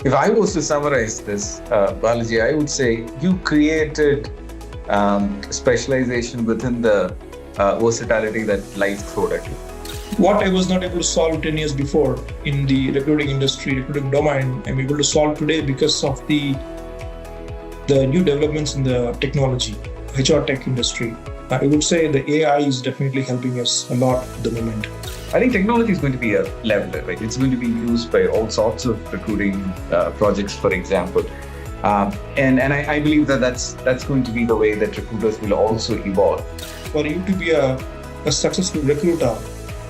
If I was to summarize this, Balaji, I would say you created specialization within the versatility that life threw at you. What I was not able to solve 10 years before in the recruiting industry, recruiting domain, I'm able to solve today because of the new developments in the technology, HR tech industry. I would say the AI is definitely helping us a lot at the moment. I think technology is going to be a leveler, right? It's going to be used by all sorts of recruiting projects, for example. And I believe that that's going to be the way that recruiters will also evolve. For you to be a successful recruiter,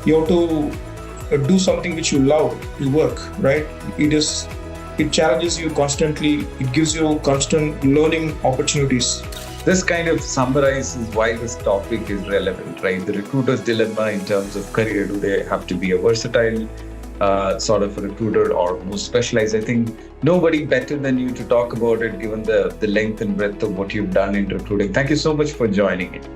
you have to do something which you love, to work, right? It challenges you constantly. It gives you constant learning opportunities. This kind of summarizes why this topic is relevant, right? The recruiter's dilemma in terms of career. Do they have to be a versatile sort of a recruiter or more specialized? I think nobody better than you to talk about it, given the length and breadth of what you've done in recruiting. Thank you so much for joining it.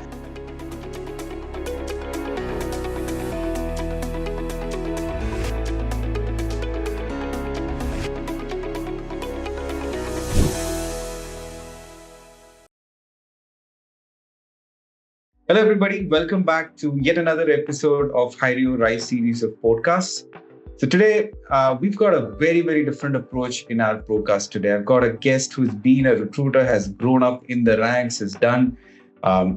Hello, everybody. Welcome back to yet another episode of Hyreo Rise series of podcasts. So today, we've got a very, very different approach in our podcast today. I've got a guest who's been a recruiter, has grown up in the ranks, has done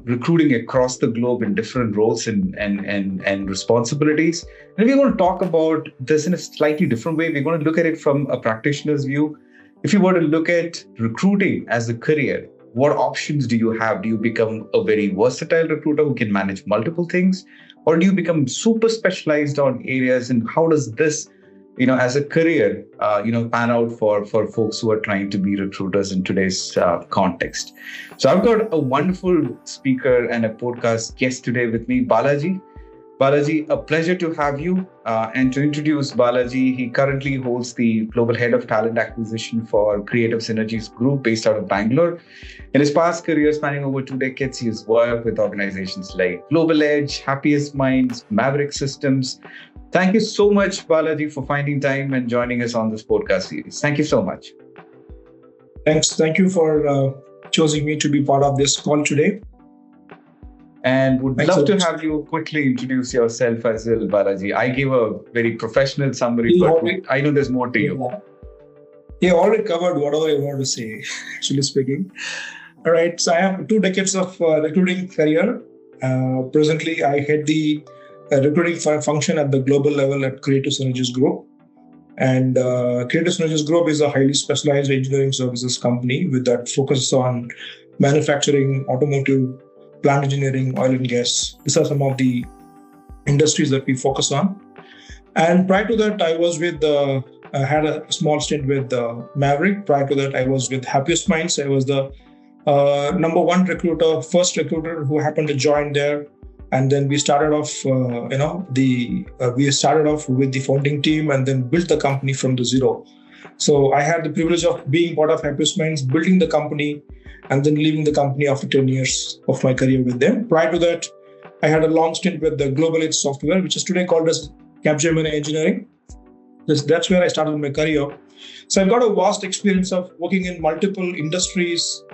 recruiting across the globe in different roles and responsibilities. And we're going to talk about this in a slightly different way. We're going to look at it from a practitioner's view. If you were to look at recruiting as a career, what options do you have? Do you become a very versatile recruiter who can manage multiple things? Or do you become super specialized on areas? And how does this, as a career, pan out for folks who are trying to be recruiters in today's context? So I've got a wonderful speaker and a podcast guest today with me, Balaji. Balaji, a pleasure to have you. And to introduce Balaji, he currently holds the Global Head of Talent Acquisition for Creative Synergies Group based out of Bangalore. In his past career spanning over 2 decades, he has worked with organizations like Global Edge, Happiest Minds, Maverick Systems. Thank you so much, Balaji, for finding time and joining us on this podcast series. Thank you so much. Thanks. Thank you for choosing me to be part of this call today. And would love to have you quickly introduce yourself as well, Balaji. I gave a very professional summary, but I know there's more to you. Yeah, already covered whatever I want to say, actually speaking. All right, so I have 2 decades of recruiting career. Presently, I head the recruiting function at the global level at Creative Synergies Group. And Creative Synergies Group is a highly specialized engineering services company with that focus on manufacturing, automotive, plant engineering, oil and gas. These are some of the industries that we focus on. And prior to that, I had a small stint with Maverick. Prior to that, I was with Happiest Minds. I was the number 1 recruiter, first recruiter who happened to join there. And then we started off, we started off with the founding team and then built the company from the zero. So I had the privilege of being part of Happiest Minds, building the company, and then leaving the company after 10 years of my career with them. Prior to that, I had a long stint with the Global Edge software, which is today called as Capgemini Engineering. That's where I started my career. So I've got a vast experience of working in multiple industries,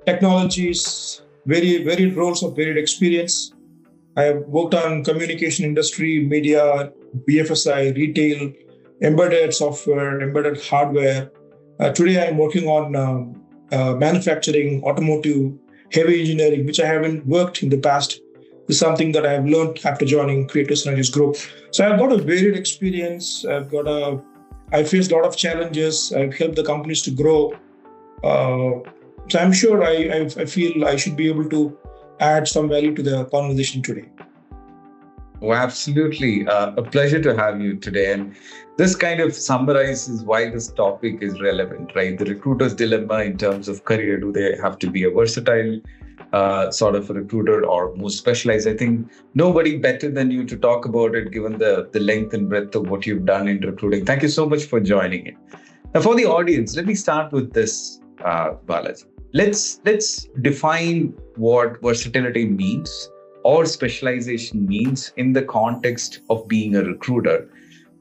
technologies, varied roles of varied experience. I have worked on communication industry, media, BFSI, retail, embedded software, embedded hardware. Today I'm working on manufacturing, automotive, heavy engineering, which I haven't worked in the past. Is something that I have learned after joining Creative Synergies Group. So I've got a varied experience. I faced a lot of challenges. I've helped the companies to grow. So I'm sure I feel I should be able to add some value to the conversation today. Oh, absolutely. A pleasure to have you today. And this kind of summarizes why this topic is relevant, right? The recruiter's dilemma in terms of career. Do they have to be a versatile sort of a recruiter or more specialized? I think nobody better than you to talk about it, given the length and breadth of what you've done in recruiting. Thank you so much for joining it. Now, for the audience, let me start with this, Balaji. Let's define what versatility means or specialization means in the context of being a recruiter.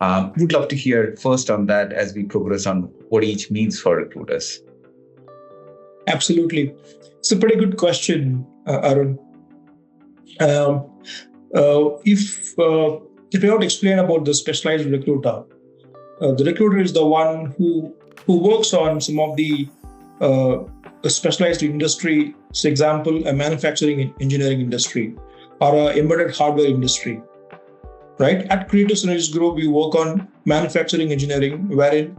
Would love to hear first on that as we progress on what each means for recruiters. Absolutely. It's a pretty good question, Arun. Um, if I want to explain about the specialized recruiter, the recruiter is the one who works on some of the specialized industry. For example, a manufacturing engineering industry or a embedded hardware industry. Right? At Creative Synergies Group, we work on manufacturing engineering, wherein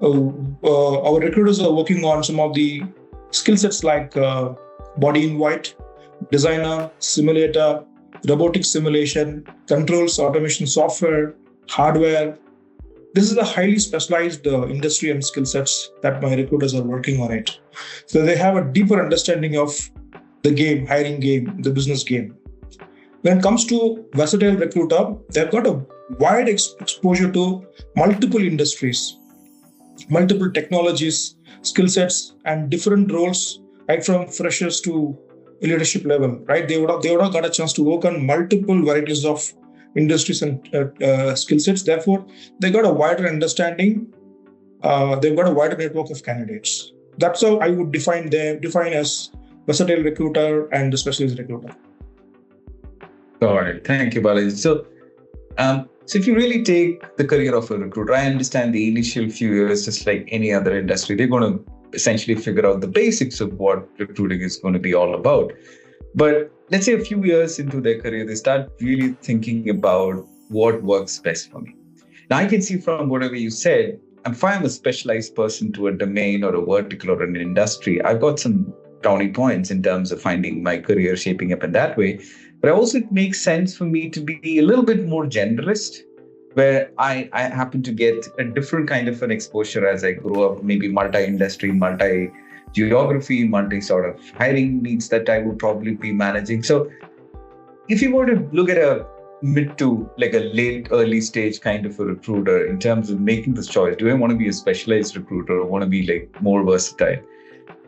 our recruiters are working on some of the skill sets like body in white, designer, simulator, robotic simulation, controls, automation software, hardware. This is a highly specialized industry and skill sets that my recruiters are working on it. So they have a deeper understanding of the game, hiring game, the business game. When it comes to versatile recruiter, they've got a wide exposure to multiple industries, multiple technologies, skill sets, and different roles, right from freshers to leadership level. Right, they would have got a chance to work on multiple varieties of industries and skill sets. Therefore, they got a wider understanding. They've got a wider network of candidates. That's how I would define as versatile recruiter and the specialist recruiter. All right. Thank you, Balaji. So if you really take the career of a recruiter, I understand the initial few years, just like any other industry, they're going to essentially figure out the basics of what recruiting is going to be all about. But let's say a few years into their career, they start really thinking about what works best for me. Now, I can see from whatever you said, if I'm a specialized person to a domain or a vertical or an industry, I've got some brownie points in terms of finding my career shaping up in that way. But also it makes sense for me to be a little bit more generalist, where I happen to get a different kind of an exposure as I grow up, maybe multi-industry, multi-geography, multi-sort of hiring needs that I would probably be managing. So if you were to look at a mid to like a late, early stage kind of a recruiter in terms of making this choice, do I want to be a specialized recruiter or want to be like more versatile?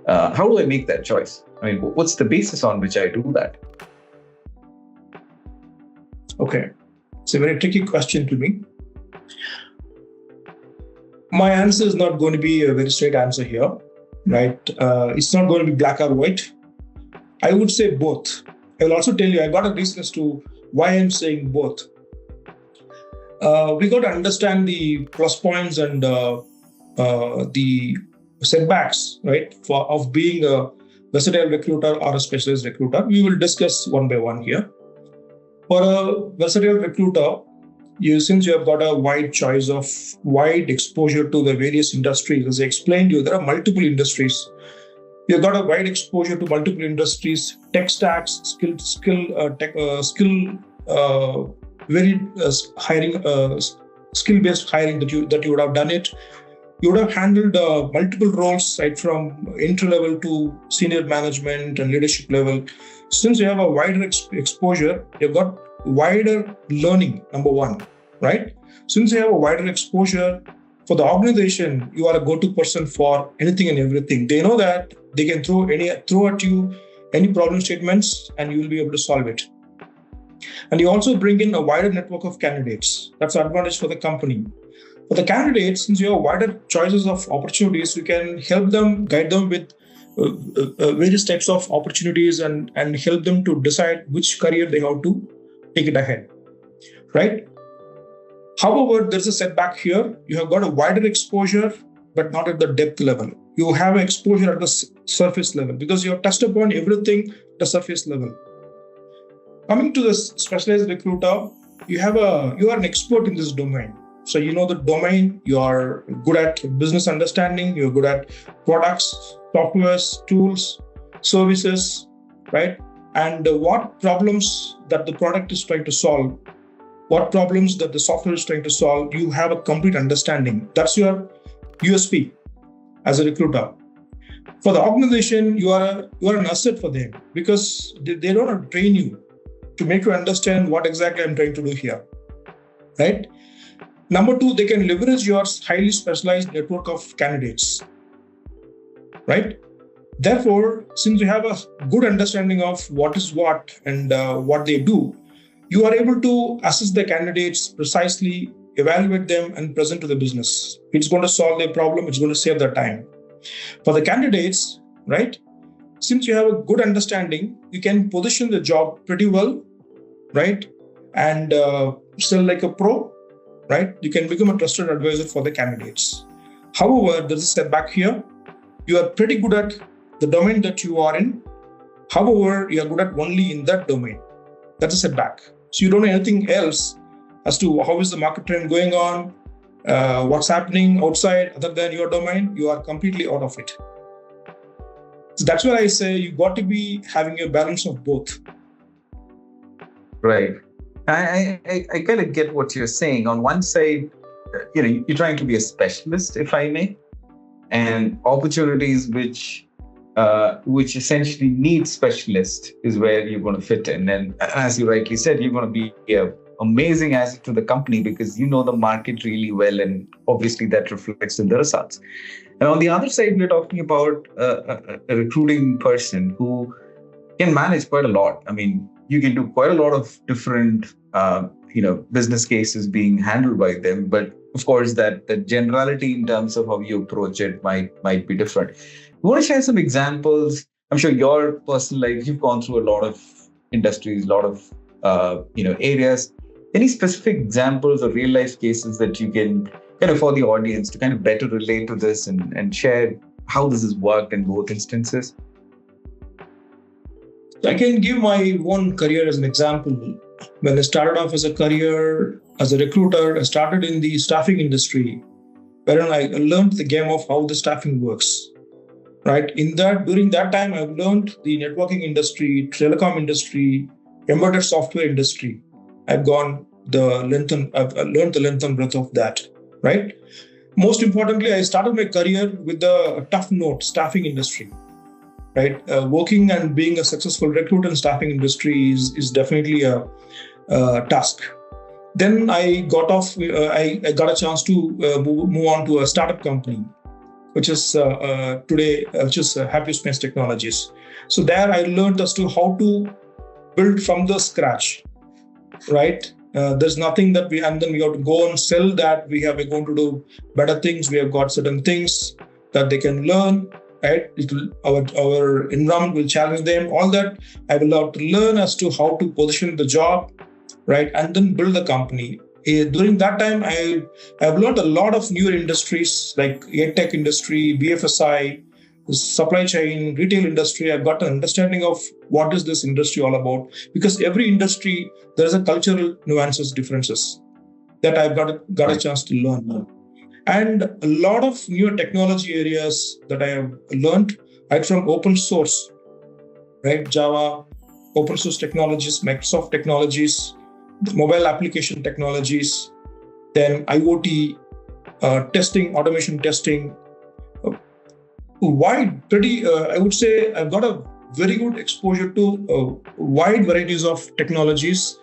How do I make that choice? I mean, what's the basis on which I do that? Okay, it's a very tricky question to me. My answer is not going to be a very straight answer here, right? It's not going to be black or white. I would say both. I will also tell you, I got a reason as to why I'm saying both. We got to understand the plus points and the setbacks, right, of being a versatile recruiter or a specialist recruiter. We will discuss one by one here. For a versatile recruiter, since you have got a wide exposure to the various industries, as I explained to you, there are multiple industries. You've got a wide exposure to multiple industries, tech stacks, skill-based hiring that you would have done it. You would have handled multiple roles, right, from entry level to senior management and leadership level. Since you have a wider exposure, you've got wider learning, number one, right? Since you have a wider exposure for the organization, you are a go-to person for anything and everything. They know that they can throw at you any problem statements and you will be able to solve it. And you also bring in a wider network of candidates. That's an advantage for the company. For the candidates, since you have wider choices of opportunities, you can help them, guide them with various types of opportunities and help them to decide which career they have to take it ahead, right? However, there's a setback here. You have got a wider exposure, but not at the depth level. You have exposure at the surface level because you have touched upon everything at the surface level. Coming to the specialized recruiter, you are an expert in this domain. So you know the domain, you are good at business understanding, you're good at products, softwares, tools, services, right? And what problems that the product is trying to solve, what problems that the software is trying to solve, you have a complete understanding. That's your USP as a recruiter. For the organization, you are an asset for them because they don't have to train you to make you understand what exactly I'm trying to do here, right? Number two, they can leverage your highly specialized network of candidates, right? Therefore, since you have a good understanding of what is what and what they do, you are able to assess the candidates precisely evaluate them, and present to the business. It's going to solve their problem. It's going to save their time. For the candidates, right? Since you have a good understanding, you can position the job pretty well, right? And still like a pro, right? You can become a trusted advisor for the candidates. However, there's a step back here. You are pretty good at the domain that you are in. However, you are good at only in that domain. That's a setback. So you don't know anything else as to how is the market trend going on, what's happening outside other than your domain. You are completely out of it. So that's why I say you got to be having a balance of both. Right. I kind of get what you're saying. On one side, you're trying to be a specialist, if I may, and opportunities which essentially need specialists is where you're going to fit in. And as you rightly said, you're going to be an amazing asset to the company because you know the market really well, and obviously that reflects in the results. And on the other side, we're talking about a recruiting person who can manage quite a lot. I mean, you can do quite a lot of different, business cases being handled by them. But of course, that the generality in terms of how you approach it might be different. You want to share some examples? I'm sure your personal life, you've gone through a lot of industries, a lot of areas. Any specific examples or real life cases that you can kind of for the audience to kind of better relate to this and share how this has worked in both instances? I can give my own career as an example. When I started off as a career as a recruiter, I started in the staffing industry, wherein I learned the game of how the staffing works. Right. During that time, I've learned the networking industry, telecom industry, embedded software industry. I've learned the length and breadth of that. Right. Most importantly, I started my career with the tough note, staffing industry. Right. Working and being a successful recruiter in staffing industry is definitely a task. Then I got a chance to move on to a startup company, which is today, which is Happy Space Technologies. So there I learned as to how to build from the scratch, right? There's nothing that and then we have to go and sell that. We're going to do better things. We have got certain things that they can learn, right? Our environment will challenge them. All that I will have to learn as to how to position the job, right? And then build the company. During that time, I've learned a lot of newer industries like EdTech industry, BFSI, supply chain, retail industry. I've got an understanding of what is this industry all about. Because every industry, there is a cultural nuances, differences that I've got a chance to learn. And a lot of newer technology areas that I have learned right from open source, right? Java, open source technologies, Microsoft technologies, mobile application technologies, then IoT, testing, automation testing, I would say I've got a very good exposure to wide varieties of technologies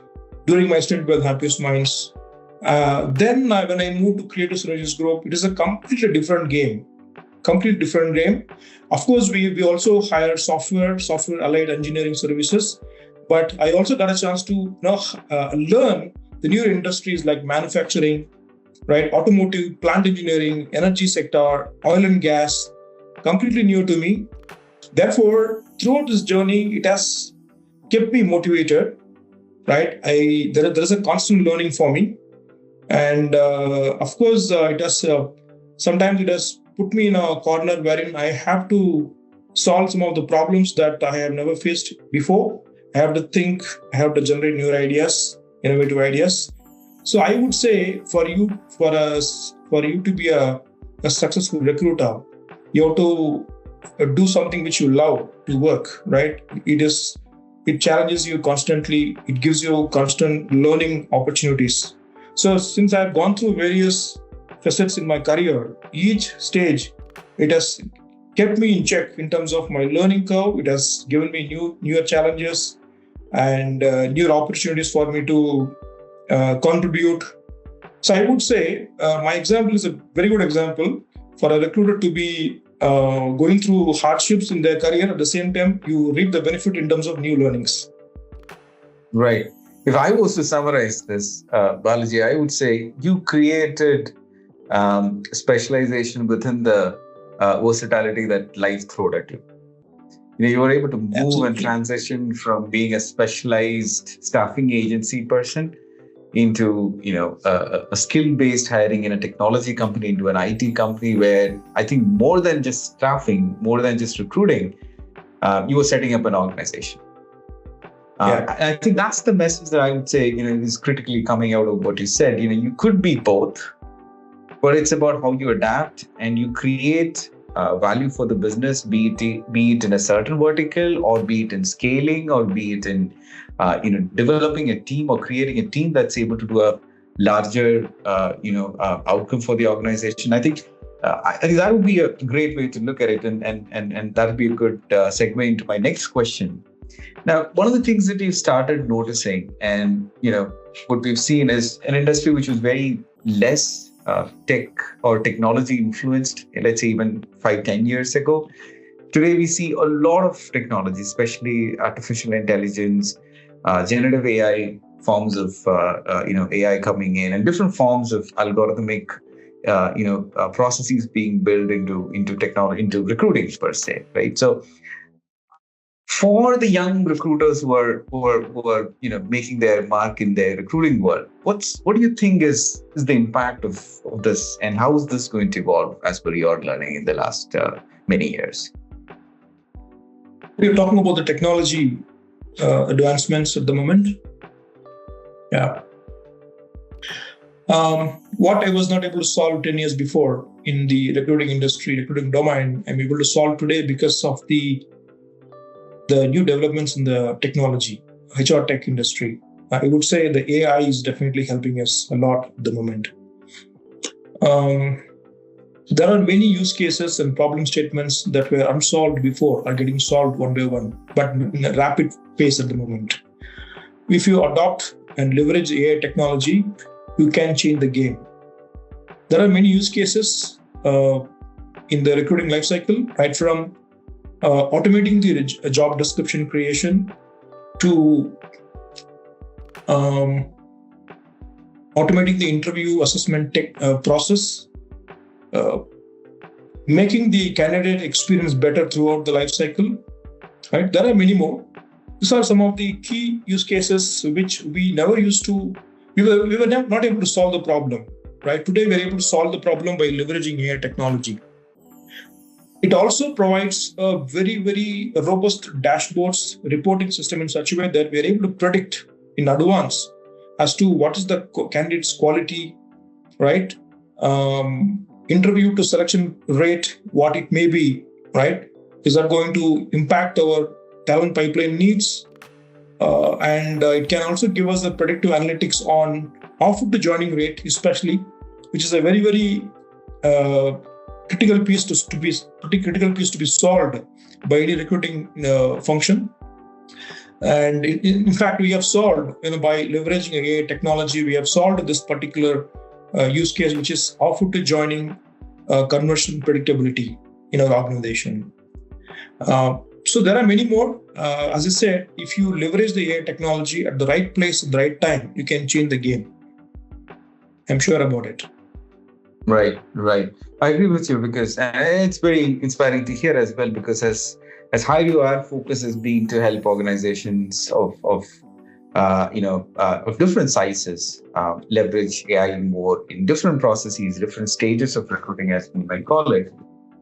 during my stint with Happiest Minds. Then when I moved to Creative Synergies Group, it is a completely different game. Of course, we also hire software allied engineering services. But I also got a chance to learn the new industries like manufacturing, right? Automotive, plant engineering, energy sector, oil and gas, completely new to me. Therefore, throughout this journey, it has kept me motivated, right? There is a constant learning for me. And of course, sometimes it has put me in a corner wherein I have to solve some of the problems that I have never faced before. I have to think, I have to generate new ideas, innovative ideas. So I would say for you to be a successful recruiter, you have to do something which you love to work, right? It challenges you constantly. It gives you constant learning opportunities. So since I've gone through various facets in my career, each stage, it has kept me in check in terms of my learning curve. It has given me newer challenges and new opportunities for me to contribute. So I would say my example is a very good example for a recruiter to be going through hardships in their career. At the same time, you reap the benefit in terms of new learnings. Right. If I was to summarize this, Balaji, I would say you created specialization within the versatility that life threw at you. You were able to move Absolutely. and transition from being a specialized staffing agency person into a skill-based hiring in a technology company, into an IT company, where I think more than just staffing, more than just recruiting, you were setting up an organization. I think that's the message that I would say is critically coming out of what you said. You could be both, but it's about how you adapt and you create value for the business, be it in a certain vertical, or be it in scaling, or be it in developing a team or creating a team that's able to do a larger outcome for the organization. I think that would be a great way to look at it, and that would be a good segue into my next question. Now, one of the things that we've started noticing, and what we've seen is an industry which was very less tech or technology influenced, let's say even 5-10 years ago. Today, we see a lot of technology, especially artificial intelligence, generative AI, forms of AI coming in, and different forms of algorithmic processes being built into technology, into recruiting per se, right? So, for the young recruiters who are making their mark in their recruiting world, what do you think is the impact of this, and how is this going to evolve as per your learning in the last many years? We're talking about the technology advancements at the moment. Yeah. What I was not able to solve 10 years before in the recruiting industry, recruiting domain, I'm able to solve today because of the new developments in the technology, HR tech industry. I would say the AI is definitely helping us a lot at the moment. There are many use cases and problem statements that were unsolved before are getting solved one by one, but in a rapid pace at the moment. If you adopt and leverage AI technology, you can change the game. There are many use cases in the recruiting lifecycle, right from automating the job description creation to automating the interview assessment process, making the candidate experience better throughout the life cycle. Right? There are many more. These are some of the key use cases which we never used to. We were not able to solve the problem. Right? Today we are able to solve the problem by leveraging AI technology. It also provides a very, very robust dashboards reporting system in such a way that we are able to predict in advance as to what is the candidate's quality, right? Interview to selection rate, what it may be, right? Is that going to impact our talent pipeline needs? And it can also give us the predictive analytics on offer to joining rate, especially, which is a very, very critical piece to be solved by any recruiting function. And in fact, we have solved, by leveraging AI technology, we have solved this particular use case, which is offer to joining conversion predictability in our organization. So there are many more. As I said, if you leverage the AI technology at the right place at the right time, you can change the game. I'm sure about it. Right. I agree with you, because it's very inspiring to hear as well, because as Hyreo, our focus has been to help organizations of different sizes leverage AI more in different processes, different stages of recruiting, as we might call it.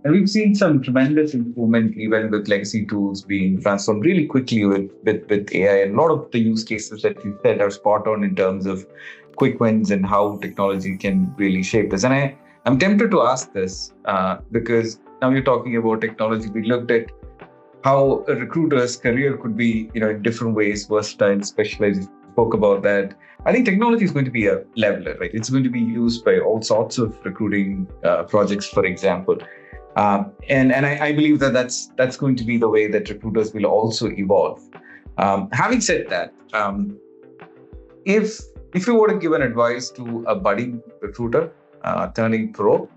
And we've seen some tremendous improvement even with legacy tools being transformed really quickly with AI. And a lot of the use cases that you said are spot on in terms of quick wins and how technology can really shape this. And I'm tempted to ask this because now you're talking about technology. We looked at how a recruiter's career could be, in different ways, versatile, specialized. Spoke about that. I think technology is going to be a leveler, right? It's going to be used by all sorts of recruiting projects, for example. And I believe that that's going to be the way that recruiters will also evolve. Having said that, if you were to give an advice to a budding recruiter turning pro,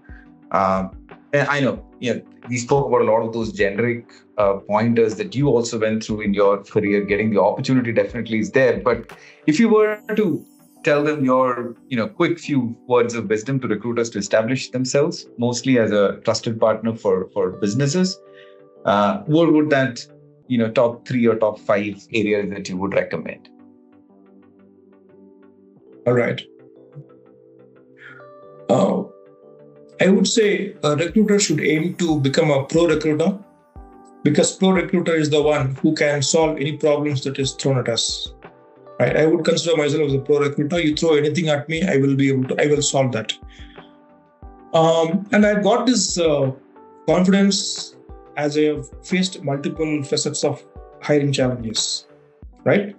And I know, we spoke about a lot of those generic pointers that you also went through in your career. Getting the opportunity definitely is there. But if you were to tell them your, quick few words of wisdom to recruiters to establish themselves, mostly as a trusted partner for businesses, what would that, top 3 or top 5 areas that you would recommend? All right. I would say a recruiter should aim to become a pro recruiter, because pro recruiter is the one who can solve any problems that is thrown at us. Right? I would consider myself as a pro recruiter. You throw anything at me, I will solve that. And I've got this confidence as I have faced multiple facets of hiring challenges, right?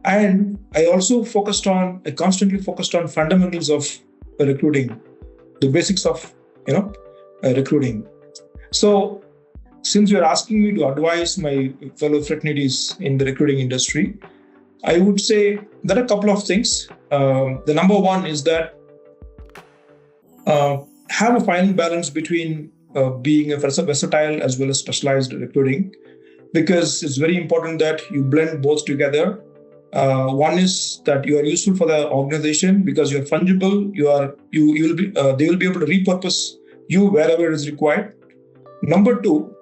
And I constantly focused on fundamentals of recruiting, the basics of recruiting. So since you're asking me to advise my fellow fraternities in the recruiting industry, I would say there are a couple of things. The number one is that have a fine balance between being a versatile as well as specialized recruiting, because it's very important that you blend both together. One is that you are useful for the organization because you're fungible. They will be able to repurpose you wherever it is required. Number two,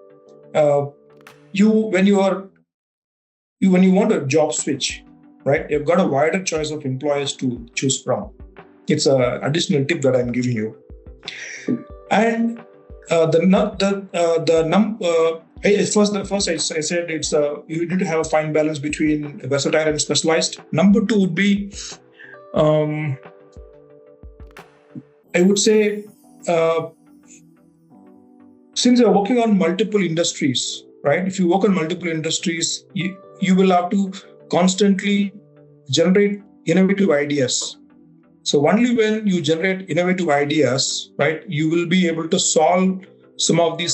when you want a job switch, right? You've got a wider choice of employers to choose from. It's an additional tip that I'm giving you. And First, I said it's you need to have a fine balance between versatile and specialized. Number two would be, I would say, since you're working on multiple industries, right? If you work on multiple industries, you will have to constantly generate innovative ideas. So only when you generate innovative ideas, right, you will be able to solve some of the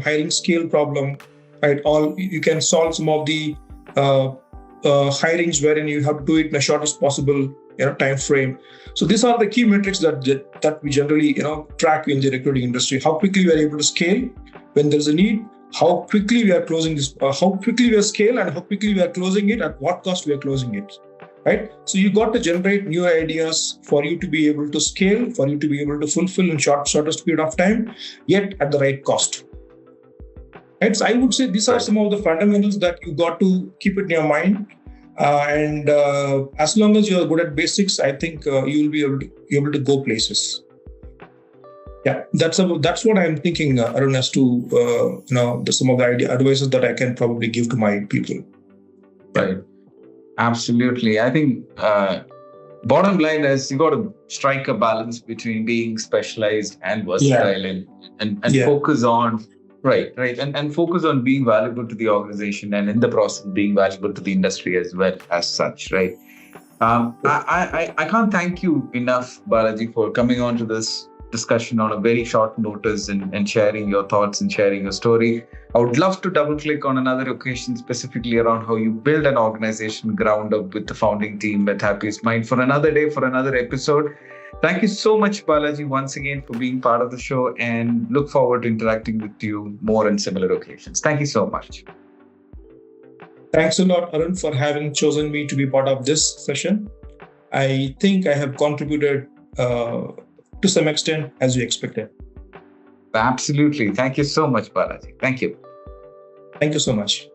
hiring scale problem, right? Or you can solve some of the hirings wherein you have to do it in the shortest possible time frame. So these are the key metrics that we generally track in the recruiting industry. How quickly we are able to scale when there's a need, how quickly we are closing this, how quickly we are scale, and how quickly we are closing it, at what cost we are closing it. Right? So you got to generate new ideas for you to be able to scale, for you to be able to fulfill in shortest period of time, yet at the right cost. Right? So I would say these are some of the fundamentals that you got to keep in your mind. And as long as you are good at basics, I think you will be able to go places. Yeah, that's what I'm thinking, Arun, as to some of the advices that I can probably give to my people. Right. Absolutely. I think bottom line is you got to strike a balance between being specialized and versatile and focus on and focus on being valuable to the organization, and in the process being valuable to the industry as well as such, right? I can't thank you enough, Balaji, for coming on to this discussion on a very short notice and sharing your thoughts and sharing your story. I would love to double click on another occasion specifically around how you build an organization ground up with the founding team at Happiest Mind for another day, for another episode. Thank you so much, Balaji, once again for being part of the show, and look forward to interacting with you more on similar occasions. Thank you so much. Thanks a lot, Arun, for having chosen me to be part of this session. I think I have contributed to some extent as you expected. Absolutely. Thank you so much, Balaji. Thank you. Thank you so much.